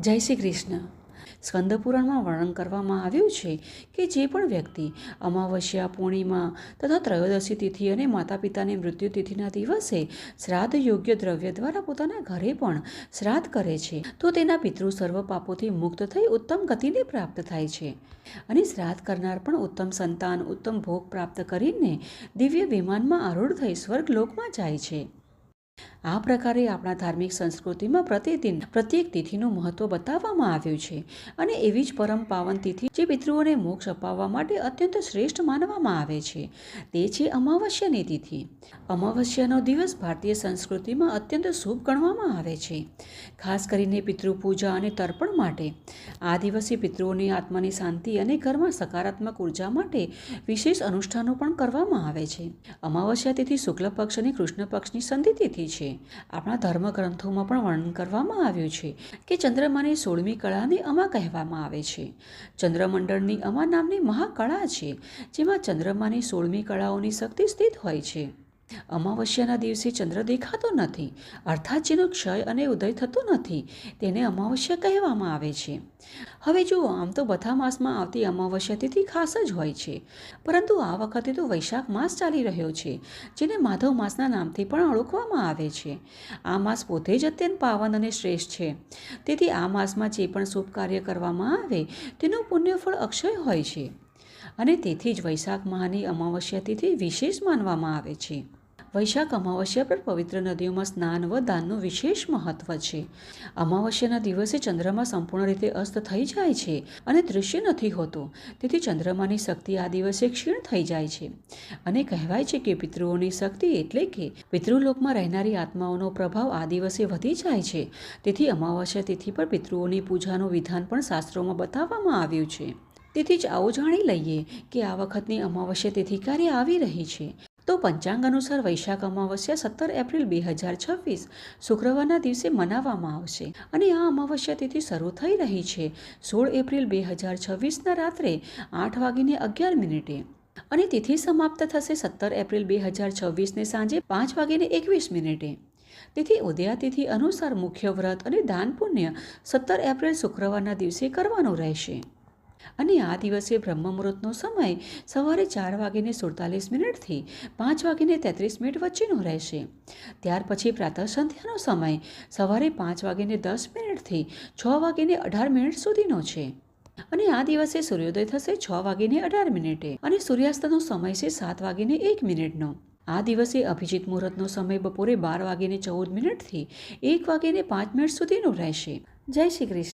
જય શ્રી કૃષ્ણ. સ્કંદ પુરાણમાં વર્ણન કરવામાં આવ્યું છે કે જે પણ વ્યક્તિ અમાવસ્યા, પૂર્ણિમા તથા ત્રયોદશી તિથિ અને માતા પિતાની મૃત્યુ તિથિના દિવસે શ્રાદ્ધ યોગ્ય દ્રવ્ય દ્વારા પોતાના ઘરે પણ શ્રાદ્ધ કરે છે તો તેના પિતૃ સર્વ પાપોથી મુક્ત થઈ ઉત્તમ ગતિને પ્રાપ્ત થાય છે અને શ્રાદ્ધ કરનાર પણ ઉત્તમ સંતાન, ઉત્તમ ભોગ પ્રાપ્ત કરીને દિવ્ય વિમાનમાં આરૂઢ થઈ સ્વર્ગલોકમાં જાય છે. આ પ્રકારે આપણા ધાર્મિક સંસ્કૃતિમાં પ્રતિદિન પ્રત્યેક તિથિનું મહત્વ બતાવવામાં આવ્યું છે અને એવી જ પરમ પાવન તિથિ જે પિતૃઓને મોક્ષ અપાવવા માટે અત્યંત શ્રેષ્ઠ માનવામાં આવે છે તે છે અમાવસ્યાની તિથિ. અમાવસ્યાનો દિવસ ભારતીય સંસ્કૃતિમાં અત્યંત શુભ ગણવામાં આવે છે, ખાસ કરીને પિતૃપૂજા અને તર્પણ માટે. આ દિવસે પિતૃઓની આત્માની શાંતિ અને ઘરમાં સકારાત્મક ઉર્જા માટે વિશેષ અનુષ્ઠાનો પણ કરવામાં આવે છે. અમાવસ્યા તિથિ શુક્લ પક્ષ અને કૃષ્ણ પક્ષની સંધિ તિથિ છે. આપણા ધર્મગ્રંથોમાં પણ વર્ણન કરવામાં આવ્યું છે કે ચંદ્રમાની 16મી કળાને અમા કહેવામાં આવે છે. ચંદ્રમંડળની અમા નામની મહાકળા છે જેમાં ચંદ્રમાની 16મી કળાઓની શક્તિ સ્થિત હોય છે. અમાવસ્યાના દિવસે ચંદ્ર દેખાતો નથી, અર્થાત જેનો ક્ષય અને ઉદય થતો નથી, તેને અમાવસ્યા કહેવામાં આવે છે. હવે જુઓ, આમ તો બધા માસમાં આવતી અમાવસ્યા તિથિ ખાસ જ હોય છે, પરંતુ આ વખતે તો વૈશાખ માસ ચાલી રહ્યો છે જેને માધવ માસના નામથી પણ ઓળખવામાં આવે છે. આ માસ પોતે જ અત્યંત પાવન અને શ્રેષ્ઠ છે, તેથી આ માસમાં જે પણ શુભ કાર્ય કરવામાં આવે તેનું પુણ્યફળ અક્ષય હોય છે અને તેથી જ વૈશાખ માહની અમાવસ્યા તિથિ વિશેષ માનવામાં આવે છે. વૈશાખ અમાવસ્યા પર પવિત્ર નદીઓમાં સ્નાન વ દાનનું વિશેષ મહત્વ છે. અમાવસ્યાના દિવસે ચંદ્રમા સંપૂર્ણ રીતે અસ્ત થઈ જાય છે અને દૃશ્ય નથી હોતો, તેથી ચંદ્રમાની શક્તિ આ દિવસે ક્ષીણ થઈ જાય છે અને કહેવાય છે કે પિતૃઓની શક્તિ એટલે કે પિતૃલોકમાં રહેનારી આત્માઓનો પ્રભાવ આ દિવસે વધી જાય છે. તેથી અમાવસ્યા તિથિ પર પિતૃઓની પૂજાનું વિધાન પણ શાસ્ત્રોમાં બતાવવામાં આવ્યું છે. તેથી જ આવો જાણી લઈએ કે આ વખતની અમાવસ્યા તિથિ ક્યારે આવી રહી છે. તો પંચાંગ અનુસાર વૈશાખ અમાવસ્યા 17 એપ્રિલ 2026 શુક્રવારના દિવસે મનાવવામાં આવશે અને આ અમાવસ્યા તિથિ શરૂ થઈ રહી છે 16 એપ્રિલ 2026ના રાત્રે 8:11 અને તિથિ સમાપ્ત થશે 17 એપ્રિલ 2026ને સાંજે 5:21. તેથી ઉદયાતિથિ અનુસાર મુખ્ય વ્રત અને દાન પુણ્ય 17 એપ્રિલ શુક્રવારના દિવસે કરવાનું રહેશે અને આ દિવસે બ્રહ્મ મુહૂર્તનો સમય સવારે 4:47 થી 5:33 વચ્ચેનો રહેશે. ત્યાર પછી પ્રાતઃ સંધ્યાનો સમય સવારે 5:10 થી 6:18 સુધીનો છે અને આ દિવસે સૂર્યોદય થશે 6:18 અને સૂર્યાસ્તનો સમય છે 7:01. આ દિવસે અભિજીત મુહૂર્તનો સમય બપોરે 12:14 થી 1:05 સુધીનો રહેશે. જય શ્રી કૃષ્ણ.